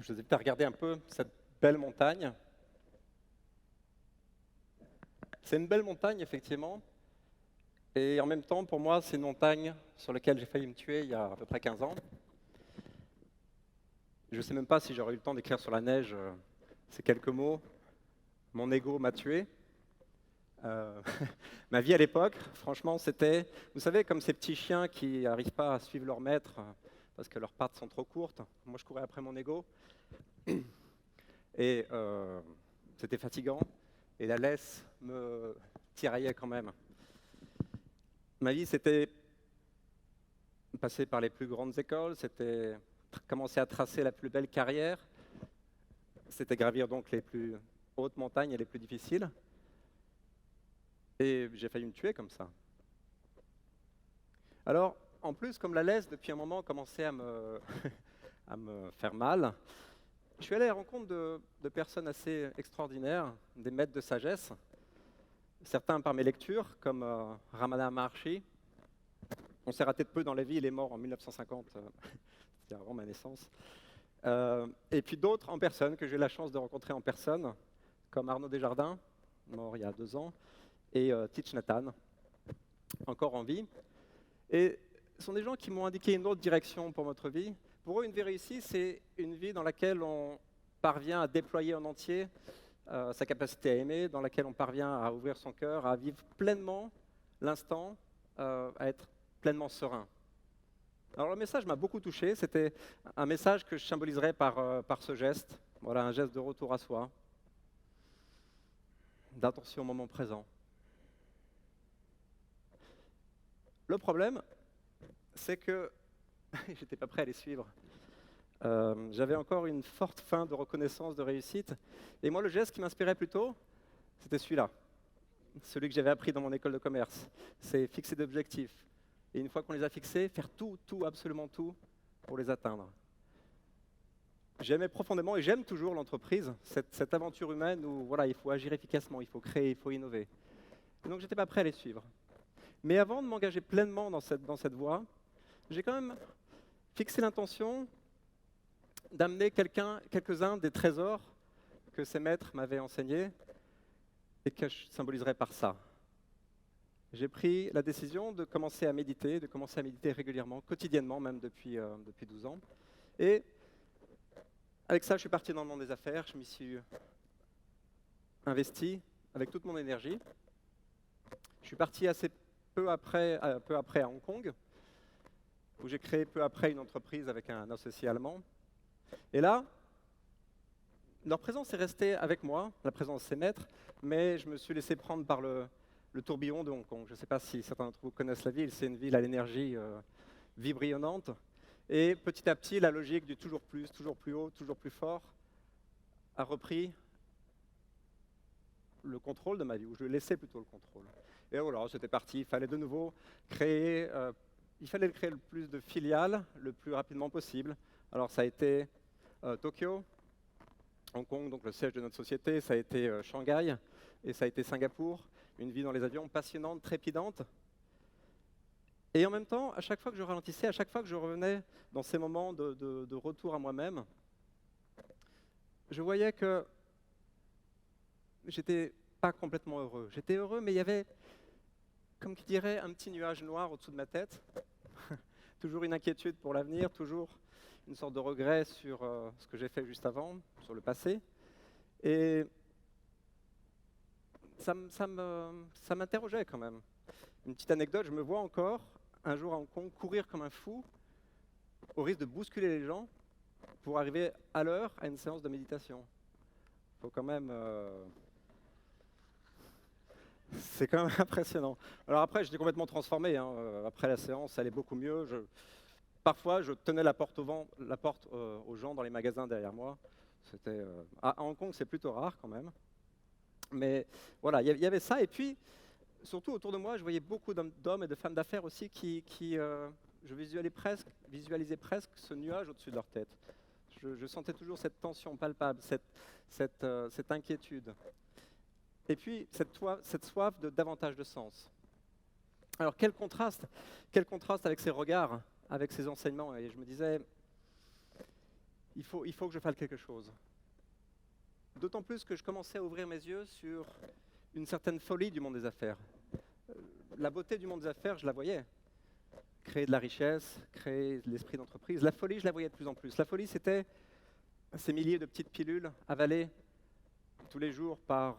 je vous invite à regarder un peu cette belle montagne. C'est une belle montagne, effectivement, et en même temps, pour moi, c'est une montagne sur laquelle j'ai failli me tuer il y a à peu près 15 ans. Je ne sais même pas si j'aurais eu le temps d'écrire sur la neige ces quelques mots. Mon ego m'a tué. Euh, Ma vie à l'époque, franchement, c'était, vous savez, comme ces petits chiens qui n'arrivent pas à suivre leur maître parce que leurs pattes sont trop courtes. Moi, je courais après mon ego. Et c'était fatigant. Et la laisse me tiraillait quand même. Ma vie, c'était passer par les plus grandes écoles, c'était commencer à tracer la plus belle carrière, c'était gravir donc les plus hautes montagnes et les plus difficiles. Et j'ai failli me tuer comme ça. Alors, en plus, comme la laisse, depuis un moment, commençait à me, à me faire mal, je suis allé à la rencontre de personnes assez extraordinaires, des maîtres de sagesse, certains par mes lectures, comme Ramana Maharshi. On s'est raté de peu dans la vie, il est mort en 1950, c'était avant ma naissance. Et puis d'autres en personne, que j'ai eu la chance de rencontrer en personne, comme Arnaud Desjardins, mort il y a 2 ans, et Thich Nhat Hanh, encore en vie. Et ce sont des gens qui m'ont indiqué une autre direction pour notre vie. Pour eux, une vie réussie, c'est une vie dans laquelle on parvient à déployer en entier sa capacité à aimer, dans laquelle on parvient à ouvrir son cœur, à vivre pleinement l'instant, à être pleinement serein. Alors le message m'a beaucoup touché, c'était un message que je symboliserais par ce geste, voilà, un geste de retour à soi, d'attention au moment présent. Le problème, c'est que j'étais pas prêt à les suivre. J'avais encore une forte faim de reconnaissance, de réussite, et moi le geste qui m'inspirait plutôt, c'était celui-là, celui que j'avais appris dans mon école de commerce, c'est fixer des objectifs. Et une fois qu'on les a fixés, faire tout, absolument tout, pour les atteindre. J'aimais profondément et j'aime toujours l'entreprise, cette aventure humaine où voilà, il faut agir efficacement, il faut créer, il faut innover. Et donc, je n'étais pas prêt à les suivre. Mais avant de m'engager pleinement dans cette voie, j'ai quand même fixé l'intention d'amener quelques-uns des trésors que ces maîtres m'avaient enseignés et que je symboliserais par ça. J'ai pris la décision de commencer à méditer régulièrement, quotidiennement même depuis 12 ans. Et avec ça, je suis parti dans le monde des affaires, je m'y suis investi avec toute mon énergie. Je suis parti assez peu après à Hong Kong, où j'ai créé peu après une entreprise avec un associé allemand. Et là, leur présence est restée avec moi, la présence de ces maîtres, mais je me suis laissé prendre par le tourbillon de Hong Kong. Je ne sais pas si certains d'entre vous connaissent la ville, c'est une ville à l'énergie vibrillonnante. Et petit à petit, la logique du toujours plus haut, toujours plus fort, a repris le contrôle de ma vie, ou je laissais plutôt le contrôle. Et voilà, c'était parti, il fallait de nouveau créer, créer le plus de filiales le plus rapidement possible. Alors ça a été Tokyo, Hong Kong, donc le siège de notre société, ça a été Shanghai, et ça a été Singapour, une vie dans les avions passionnante, trépidante. Et en même temps, à chaque fois que je ralentissais, à chaque fois que je revenais dans ces moments de retour à moi-même, je voyais que j'étais pas complètement heureux. J'étais heureux, mais il y avait, comme qui dirait, un petit nuage noir au-dessous de ma tête. Toujours une inquiétude pour l'avenir, toujours une sorte de regret sur ce que j'ai fait juste avant, sur le passé. Et ça m'interrogeait quand même. Une petite anecdote, je me vois encore, un jour à Hong Kong, courir comme un fou, au risque de bousculer les gens, pour arriver à l'heure à une séance de méditation. Faut quand même... C'est quand même impressionnant. Alors après, j'étais complètement transformé. Après la séance, ça allait beaucoup mieux. Parfois, je tenais la porte aux gens dans les magasins derrière moi. À Hong Kong, c'est plutôt rare quand même. Mais voilà, il y avait ça. Et puis, surtout autour de moi, je voyais beaucoup d'hommes et de femmes d'affaires aussi je visualisais presque ce nuage au-dessus de leur tête. Je sentais toujours cette tension palpable, cette inquiétude. Et puis, cette soif de davantage de sens. Alors, quel contraste avec ces regards, avec ces enseignements. Et je me disais, il faut que je fasse quelque chose. D'autant plus que je commençais à ouvrir mes yeux sur une certaine folie du monde des affaires. La beauté du monde des affaires, je la voyais. Créer de la richesse, créer de l'esprit d'entreprise. La folie, je la voyais de plus en plus. La folie, c'était ces milliers de petites pilules avalées tous les jours par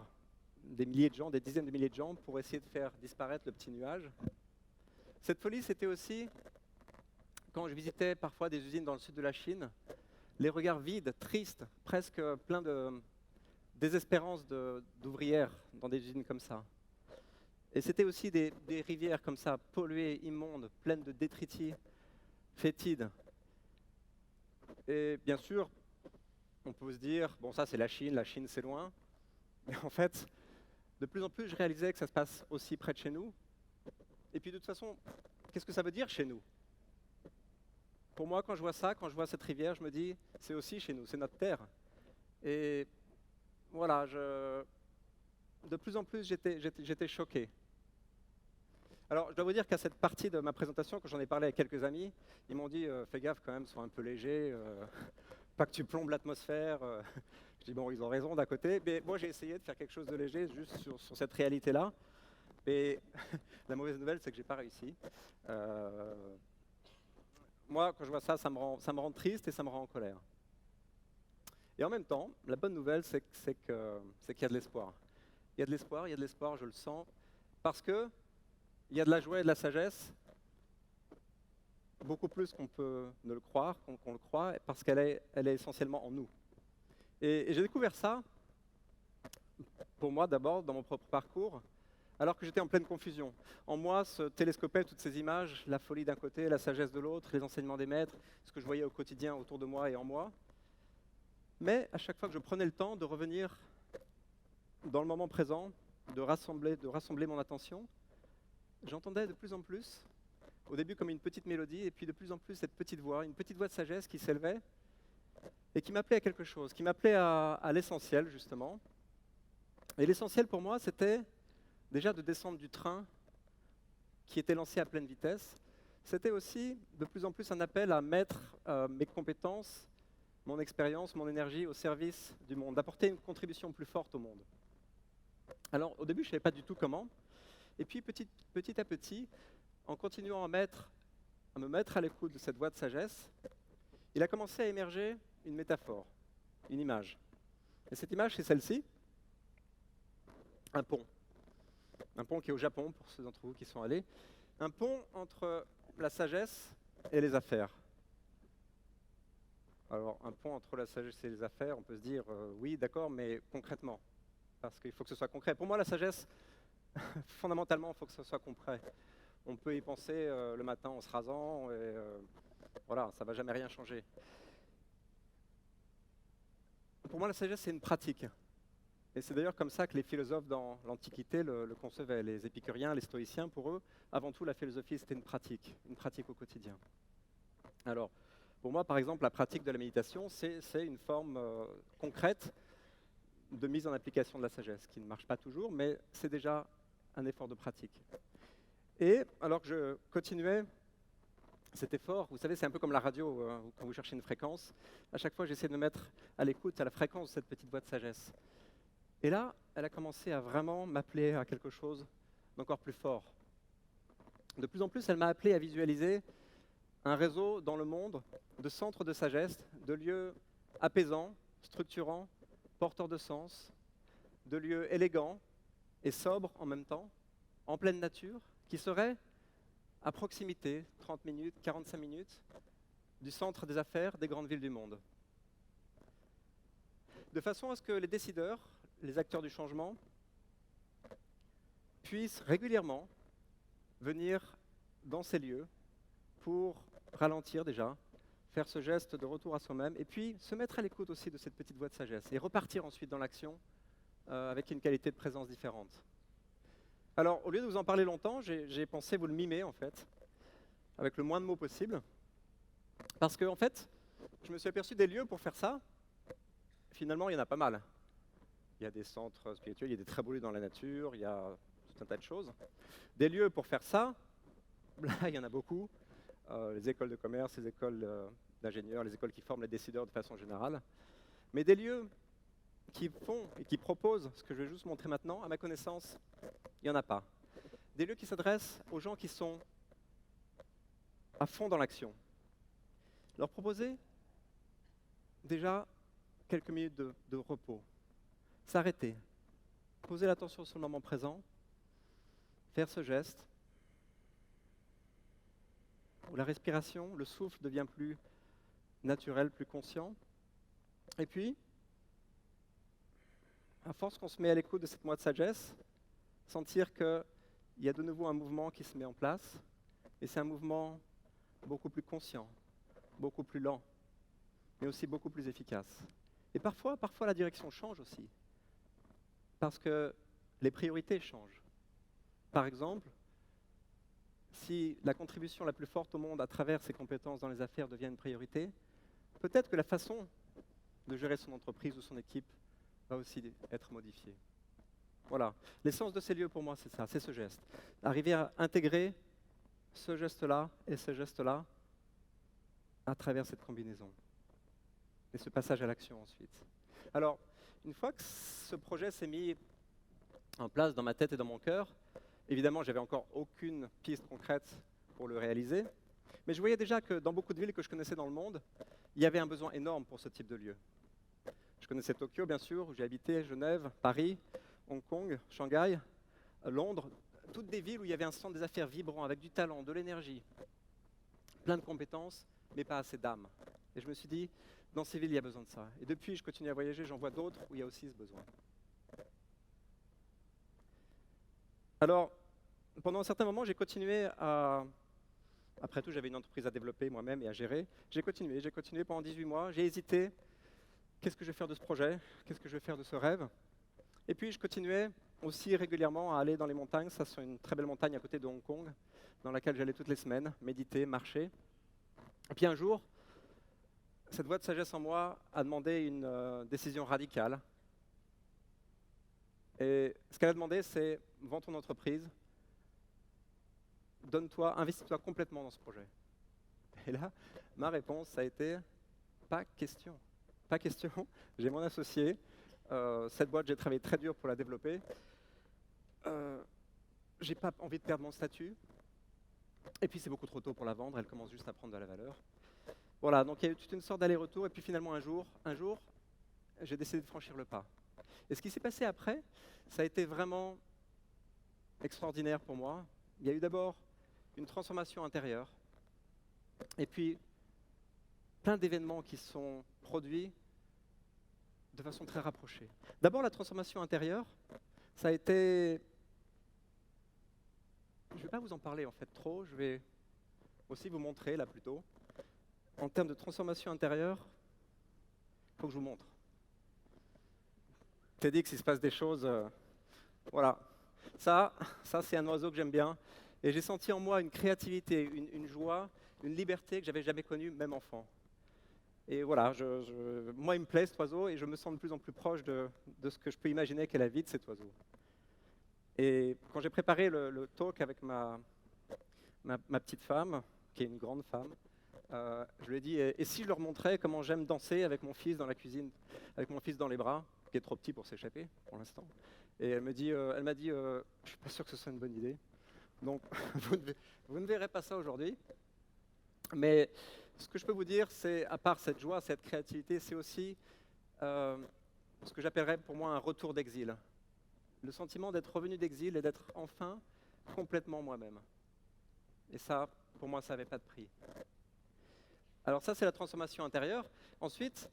des milliers de gens, des dizaines de milliers de gens, pour essayer de faire disparaître le petit nuage. Cette folie, c'était aussi, quand je visitais parfois des usines dans le sud de la Chine, les regards vides, tristes, presque pleins de désespérance d'ouvrières dans des usines comme ça. Et c'était aussi des rivières comme ça, polluées, immondes, pleines de détritus, fétides. Et bien sûr, on peut se dire, bon ça c'est la Chine c'est loin. Mais en fait, de plus en plus je réalisais que ça se passe aussi près de chez nous. Et puis de toute façon, qu'est-ce que ça veut dire chez nous? Pour moi, quand je vois ça, quand je vois cette rivière, je me dis, c'est aussi chez nous, c'est notre terre. Et voilà, de plus en plus j'étais choqué. Alors, je dois vous dire qu'à cette partie de ma présentation, quand j'en ai parlé à quelques amis, ils m'ont dit fais gaffe quand même, sois un peu léger, pas que tu plombes l'atmosphère. Je dis bon, ils ont raison d'un côté, mais moi j'ai essayé de faire quelque chose de léger juste sur cette réalité-là. Mais la mauvaise nouvelle, c'est que j'ai pas réussi. Moi, quand je vois ça, ça me rend triste et ça me rend en colère. Et en même temps, la bonne nouvelle, c'est qu'il y a de l'espoir. Il y a de l'espoir, je le sens, parce que il y a de la joie et de la sagesse, beaucoup plus qu'on peut ne le croire, qu'on le croit, parce qu'elle est essentiellement en nous. Et j'ai découvert ça, pour moi d'abord, dans mon propre parcours, alors que j'étais en pleine confusion. En moi se télescopaient toutes ces images, la folie d'un côté, la sagesse de l'autre, les enseignements des maîtres, ce que je voyais au quotidien autour de moi et en moi. Mais à chaque fois que je prenais le temps de revenir dans le moment présent, de rassembler mon attention, j'entendais de plus en plus, au début comme une petite mélodie, et puis de plus en plus cette petite voix, une petite voix de sagesse qui s'élevait et qui m'appelait à quelque chose, qui m'appelait à l'essentiel justement. Et l'essentiel pour moi, c'était déjà de descendre du train qui était lancé à pleine vitesse. C'était aussi de plus en plus un appel à mettre mes compétences, mon expérience, mon énergie au service du monde, d'apporter une contribution plus forte au monde. Alors au début, je ne savais pas du tout comment. Et puis petit à petit, en continuant à me mettre à l'écoute de cette voix de sagesse, il a commencé à émerger une métaphore, une image. Et cette image, c'est celle-ci, un pont. Un pont qui est au Japon, pour ceux d'entre vous qui sont allés. Un pont entre la sagesse et les affaires. Alors, un pont entre la sagesse et les affaires, on peut se dire, oui, d'accord, mais concrètement. Parce qu'il faut que ce soit concret. Pour moi, la sagesse, fondamentalement, il faut que ce soit concret. On peut y penser le matin en se rasant, et voilà, ça ne va jamais rien changer. Pour moi, la sagesse, c'est une pratique. Et c'est d'ailleurs comme ça que les philosophes dans l'Antiquité le concevaient. Les épicuriens, les stoïciens, pour eux, avant tout, la philosophie, c'était une pratique au quotidien. Alors, pour moi, par exemple, la pratique de la méditation, c'est une forme concrète de mise en application de la sagesse, qui ne marche pas toujours, mais c'est déjà un effort de pratique. Et alors que je continuais cet effort, vous savez, c'est un peu comme la radio, quand vous cherchez une fréquence. À chaque fois, j'essaie de me mettre à l'écoute, à la fréquence de cette petite voix de sagesse. Et là, elle a commencé à vraiment m'appeler à quelque chose d'encore plus fort. De plus en plus, elle m'a appelé à visualiser un réseau dans le monde de centres de sagesse, de lieux apaisants, structurants, porteurs de sens, de lieux élégants et sobres en même temps, en pleine nature, qui seraient à proximité, 30 minutes, 45 minutes, du centre des affaires des grandes villes du monde. De façon à ce que les décideurs, les acteurs du changement, puissent régulièrement venir dans ces lieux pour ralentir déjà, faire ce geste de retour à soi-même, et puis se mettre à l'écoute aussi de cette petite voix de sagesse, et repartir ensuite dans l'action avec une qualité de présence différente. Alors, au lieu de vous en parler longtemps, j'ai pensé vous le mimer, en fait, avec le moins de mots possible, parce que, en fait, je me suis aperçu des lieux pour faire ça. Finalement, il y en a pas mal. Il y a des centres spirituels, il y a des très beaux lieux dans la nature, il y a tout un tas de choses. Des lieux pour faire ça, là, il y en a beaucoup. Les écoles de commerce, les écoles d'ingénieurs, les écoles qui forment les décideurs de façon générale. Mais des lieux qui font et qui proposent ce que je vais juste montrer maintenant, à ma connaissance, il n'y en a pas. Des lieux qui s'adressent aux gens qui sont à fond dans l'action. Leur proposer déjà quelques minutes de repos, s'arrêter, poser l'attention sur le moment présent, faire ce geste où la respiration, le souffle devient plus naturel, plus conscient. Et puis, à force qu'on se met à l'écoute de cette moi de sagesse, sentir qu'il y a de nouveau un mouvement qui se met en place, et c'est un mouvement beaucoup plus conscient, beaucoup plus lent, mais aussi beaucoup plus efficace. Et parfois la direction change aussi, parce que les priorités changent. Par exemple, si la contribution la plus forte au monde à travers ses compétences dans les affaires devient une priorité, peut-être que la façon de gérer son entreprise ou son équipe va aussi être modifiée. Voilà. L'essence de ces lieux pour moi, c'est ça, c'est ce geste. Arriver à intégrer ce geste-là et ce geste-là à travers cette combinaison. Et ce passage à l'action ensuite. Alors, une fois que ce projet s'est mis en place dans ma tête et dans mon cœur, évidemment, j'avais encore aucune piste concrète pour le réaliser, mais je voyais déjà que dans beaucoup de villes que je connaissais dans le monde, il y avait un besoin énorme pour ce type de lieu. Je connaissais Tokyo, bien sûr, où j'ai habité, Genève, Paris, Hong Kong, Shanghai, Londres, toutes des villes où il y avait un centre des affaires vibrant, avec du talent, de l'énergie, plein de compétences, mais pas assez d'âme. Et je me suis dit, dans ces villes, il y a besoin de ça. Et depuis, je continue à voyager, j'en vois d'autres où il y a aussi ce besoin. Alors, pendant un certain moment, j'ai continué à... Après tout, j'avais une entreprise à développer moi-même et à gérer. J'ai continué pendant 18 mois. J'ai hésité. Qu'est-ce que je vais faire de ce projet? Qu'est-ce que je vais faire de ce rêve? Et puis, je continuais aussi régulièrement à aller dans les montagnes. Ça, c'est une très belle montagne à côté de Hong Kong, dans laquelle j'allais toutes les semaines, méditer, marcher. Et puis un jour, cette voix de sagesse en moi a demandé une décision radicale. Et ce qu'elle a demandé, c'est vends ton entreprise, donne-toi, investis-toi complètement dans ce projet. Et là, ma réponse, ça a été pas question. Pas question. J'ai mon associé. Cette boîte, j'ai travaillé très dur pour la développer. J'ai pas envie de perdre mon statut. Et puis, c'est beaucoup trop tôt pour la vendre. Elle commence juste à prendre de la valeur. Voilà, donc il y a eu toute une sorte d'aller-retour. Et puis finalement, un jour, j'ai décidé de franchir le pas. Et ce qui s'est passé après, ça a été vraiment extraordinaire pour moi. Il y a eu d'abord une transformation intérieure. Et puis, plein d'événements qui se sont produits de façon très rapprochée. D'abord, la transformation intérieure, ça a été... Je ne vais pas vous en parler en fait trop, je vais aussi vous montrer là plutôt. En termes de transformation intérieure, il faut que je vous montre. T'as dit que s'il se passe des choses... voilà. Ça c'est un oiseau que j'aime bien. Et j'ai senti en moi une créativité, une joie, une liberté que j'avais jamais connue, même enfant. Et voilà, moi il me plaît cet oiseau et je me sens de plus en plus proche de ce que je peux imaginer qu'est la vie de cet oiseau. Et quand j'ai préparé le talk avec ma petite femme, qui est une grande femme, je lui ai dit, et si je leur montrais comment j'aime danser avec mon fils dans la cuisine, avec mon fils dans les bras, qui est trop petit pour s'échapper pour l'instant. Et elle m'a dit, je suis pas sûr que ce soit une bonne idée. Donc, vous ne verrez pas ça aujourd'hui. Mais ce que je peux vous dire, c'est, à part cette joie, cette créativité, c'est aussi ce que j'appellerais pour moi un retour d'exil. Le sentiment d'être revenu d'exil et d'être enfin complètement moi-même. Et ça, pour moi, ça n'avait pas de prix. Alors ça, c'est la transformation intérieure. Ensuite,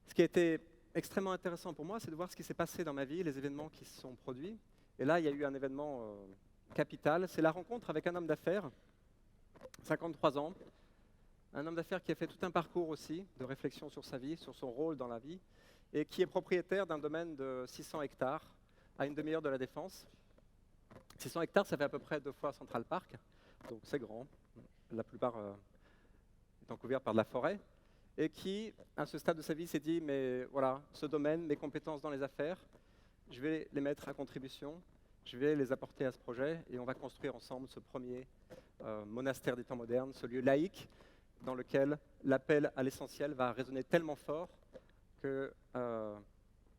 ce qui a été extrêmement intéressant pour moi, c'est de voir ce qui s'est passé dans ma vie, les événements qui se sont produits. Et là, il y a eu un événement capital. C'est la rencontre avec un homme d'affaires, 53 ans, un homme d'affaires qui a fait tout un parcours aussi de réflexion sur sa vie, sur son rôle dans la vie, et qui est propriétaire d'un domaine de 600 hectares à une demi-heure de la Défense. 600 hectares, ça fait à peu près 2 fois Central Park, donc c'est grand, la plupart étant couverts par de la forêt, et qui, à ce stade de sa vie, s'est dit, mais voilà, ce domaine, mes compétences dans les affaires, je vais les mettre à contribution, je vais les apporter à ce projet, et on va construire ensemble ce premier monastère des temps modernes, ce lieu laïque, dans lequel l'appel à l'essentiel va résonner tellement fort que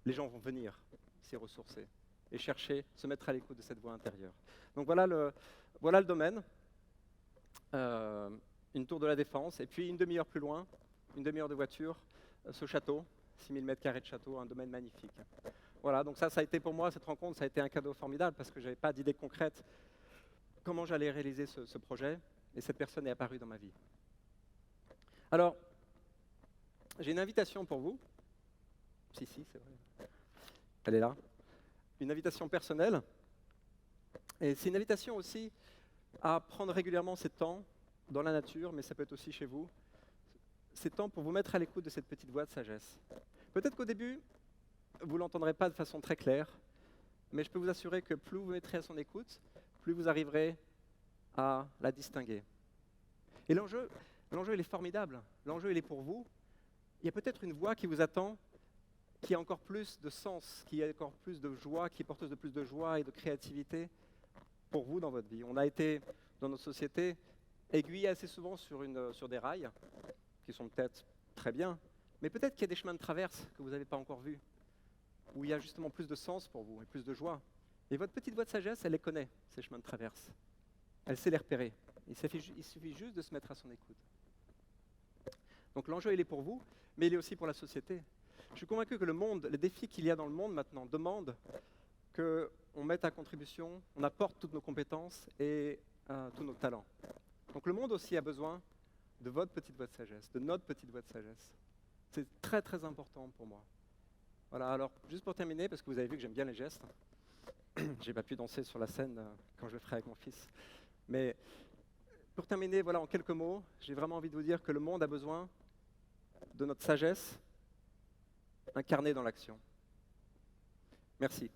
les gens vont venir s'y ressourcer et chercher, se mettre à l'écoute de cette voix intérieure. Donc voilà le domaine, une tour de la Défense, et puis une demi-heure plus loin, une demi-heure de voiture, ce château, 6000 m² de château, un domaine magnifique. Voilà, donc ça a été pour moi, cette rencontre, ça a été un cadeau formidable parce que je n'avais pas d'idée concrète comment j'allais réaliser ce projet, et cette personne est apparue dans ma vie. Alors, j'ai une invitation pour vous. Si, c'est vrai. Elle est là. Une invitation personnelle. Et c'est une invitation aussi à prendre régulièrement ces temps dans la nature, mais ça peut être aussi chez vous, ces temps pour vous mettre à l'écoute de cette petite voix de sagesse. Peut-être qu'au début, vous ne l'entendrez pas de façon très claire, mais je peux vous assurer que plus vous vous mettrez à son écoute, plus vous arriverez à la distinguer. Et l'enjeu, il est formidable. L'enjeu, il est pour vous. Il y a peut-être une voix qui vous attend, qui a encore plus de sens, qui a encore plus de joie, qui est porteuse de plus de joie et de créativité pour vous dans votre vie. On a été, dans notre société, aiguillés assez souvent sur des rails, qui sont peut-être très bien, mais peut-être qu'il y a des chemins de traverse que vous n'avez pas encore vus, où il y a justement plus de sens pour vous et plus de joie. Et votre petite voix de sagesse, elle les connaît, ces chemins de traverse. Elle sait les repérer. Il suffit juste de se mettre à son écoute. Donc l'enjeu, il est pour vous, mais il est aussi pour la société. Je suis convaincu que le monde, les défis qu'il y a dans le monde maintenant, demandent qu'on mette à contribution, on apporte toutes nos compétences et tous nos talents. Donc le monde aussi a besoin de votre petite voix de sagesse, de notre petite voix de sagesse. C'est très très important pour moi. Voilà, alors juste pour terminer, parce que vous avez vu que j'aime bien les gestes, j'ai pas pu danser sur la scène quand je le ferai avec mon fils. Mais pour terminer, voilà, en quelques mots, j'ai vraiment envie de vous dire que le monde a besoin de notre sagesse incarnée dans l'action. Merci.